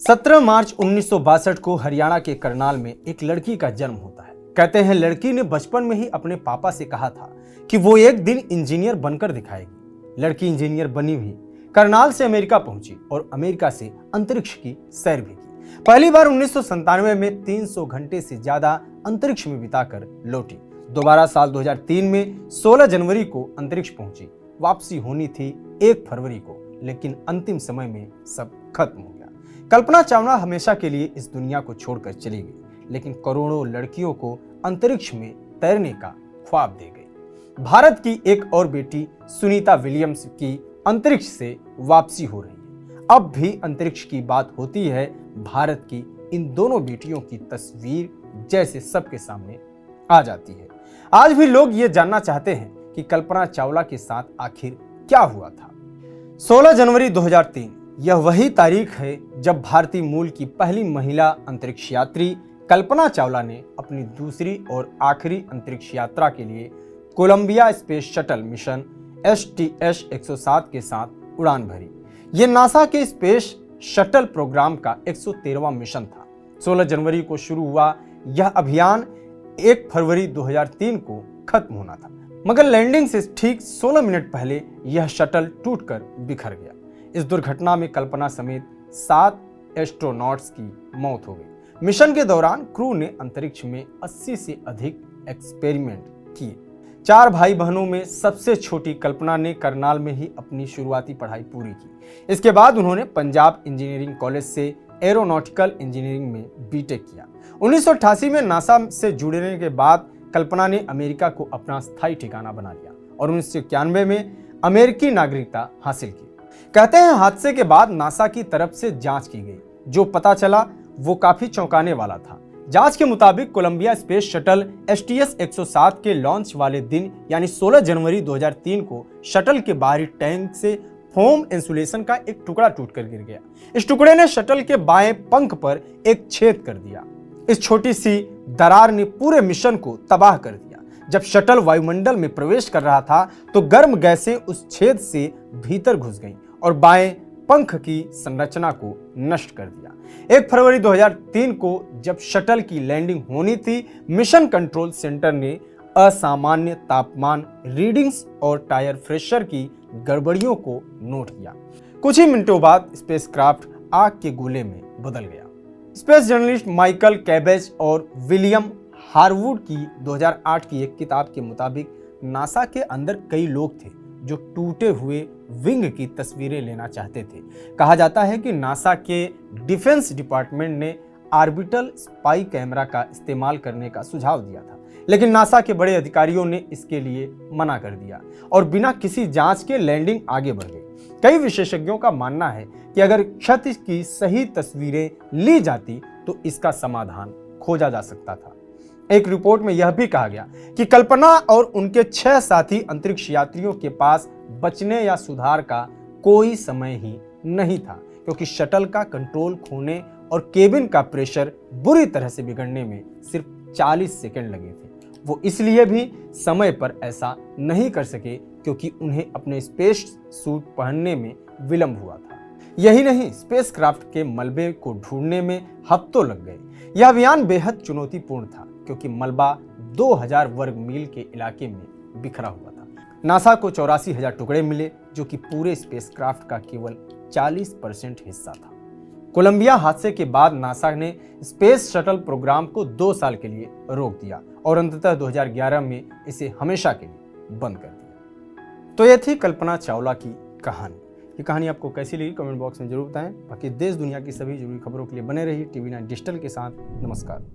17 मार्च 1962 को हरियाणा के करनाल में एक लड़की का जन्म होता है। कहते हैं लड़की ने बचपन में ही अपने पापा से कहा था कि वो एक दिन इंजीनियर बनकर दिखाएगी। लड़की इंजीनियर बनी भी, करनाल से अमेरिका पहुंची और अमेरिका से अंतरिक्ष की सैर भी की। पहली बार 1997 में 300 घंटे से ज्यादा अंतरिक्ष में बिताकर लौटी। दोबारा साल 2003 में 16 जनवरी को अंतरिक्ष पहुंची। वापसी होनी थी 1 फरवरी को, लेकिन अंतिम समय में सब खत्म हो गया। कल्पना चावला हमेशा के लिए इस दुनिया को छोड़कर चली गई, लेकिन करोड़ों लड़कियों को अंतरिक्ष में तैरने का ख्वाब दे गई। भारत की एक और बेटी सुनीता विलियम्स की अंतरिक्ष से वापसी हो रही है। अब भी अंतरिक्ष की बात होती है, भारत की इन दोनों बेटियों की तस्वीर जैसे सबके सामने आ जाती है। आज भी लोग ये जानना चाहते हैं कि कल्पना चावला के साथ आखिर क्या हुआ था। 16 जनवरी 2003 यह वही तारीख है जब भारतीय मूल की पहली महिला अंतरिक्ष यात्री कल्पना चावला ने अपनी दूसरी और आखिरी अंतरिक्ष यात्रा के लिए Colombia space shuttle mission STS-107 के साथ उड़ान भरी। यह नासा के स्पेस शटल प्रोग्राम का 113वां मिशन था। 16 जनवरी को शुरू हुआ यह अभियान 1 फरवरी 2003 को खत्म होना था, मगर लैंडिंग से ठीक 16 मिनट पहले यह शटल टूटकर बिखर गया। इस दुर्घटना में कल्पना समेत 7 एस्ट्रोनॉट्स की मौत हो गई। मिशन के दौरान क्रू ने अंतरिक्ष में 80 से अधिक एक्सपेरिमेंट किए। 4 भाई बहनों में सबसे छोटी कल्पना ने करनाल में ही अपनी शुरुआती पढ़ाई पूरी की। इसके बाद उन्होंने पंजाब इंजीनियरिंग कॉलेज से एरोनॉटिकल इंजीनियरिंग में बीटेक किया। 1988 में नासा से जुड़ने के बाद कल्पना ने अमेरिका को अपना स्थायी ठिकाना बना लिया और 1991 में अमेरिकी नागरिकता हासिल की। कहते हैं हादसे के बाद नासा की तरफ से जांच की गई। जो पता चला वो काफी चौंकाने वाला था। जांच के मुताबिक कोलंबिया स्पेस शटल STS-107 के लॉन्च वाले दिन यानी 16 जनवरी 2003 को शटल के बाहरी टैंक से फोम इंसुलेशन का एक टुकड़ा टूटकर गिर गया। इस टुकड़े ने शटल के बाएं पंख पर एक छेद कर दिया। इस छोटी सी दरार ने पूरे मिशन को तबाह कर दिया। जब शटल वायुमंडल में प्रवेश कर रहा था तो गर्म गैसें उस छेद से भीतर घुस गईं और बाएं पंख की संरचना को नष्ट कर दिया। 1 फरवरी 2003 को जब शटल की लैंडिंग होनी थी, मिशन कंट्रोल सेंटर ने असामान्य तापमान रीडिंग्स और टायर प्रेशर की गड़बड़ियों को नोट किया। कुछ ही मिनटों बाद स्पेसक्राफ्ट आग के गोले में बदल गया। स्पेस जर्नलिस्ट माइकल कैबेज और विलियम हारवुड की 2008 की एक किताब के मुताबिक नासा के अंदर कई लोग थे जो टूटे हुए विंग की तस्वीरें लेना चाहते थे। कहा जाता है कि नासा के डिफेंस डिपार्टमेंट ने ऑर्बिटल स्पाई कैमरा का इस्तेमाल करने का सुझाव दिया था, लेकिन नासा के बड़े अधिकारियों ने इसके लिए मना कर दिया और बिना किसी जांच के लैंडिंग आगे बढ़ गई। कई विशेषज्ञों का मानना है कि अगर क्षति की सही तस्वीरें ली जाती तो इसका समाधान खोजा जा सकता था। एक रिपोर्ट में यह भी कहा गया कि कल्पना और उनके 6 साथी अंतरिक्ष यात्रियों के पास बचने या सुधार का कोई समय ही नहीं था, क्योंकि शटल का कंट्रोल खोने और केबिन का प्रेशर बुरी तरह से बिगड़ने में सिर्फ 40 सेकंड लगे थे। वो इसलिए भी समय पर ऐसा नहीं कर सके क्योंकि उन्हें अपने स्पेस सूट पहनने में विलंब हुआ था। यही नहीं, स्पेसक्राफ्ट के मलबे को ढूंढने में हफ्तों लग गए। यह अभियान बेहद चुनौतीपूर्ण था क्योंकि मलबा 2000 वर्ग मील के इलाके में बिखरा हुआ था। नासा को 84,000 टुकड़े मिले, जो कि पूरे स्पेसक्राफ्ट का केवल 40% हिस्सा था। कोलंबिया हादसे के बाद नासा ने स्पेस शटल प्रोग्राम को 2 साल के लिए रोक दिया और अंततः 2011 में इसे हमेशा के लिए बंद कर दिया। तो यह थी कल्पना चावला की कहानी। ये कहानी आपको कैसी लगी कमेंट बॉक्स में जरूर बताएं। बाकी देश दुनिया की सभी जरूरी खबरों के लिए बने रहिए TV9 डिजिटल के साथ। नमस्कार।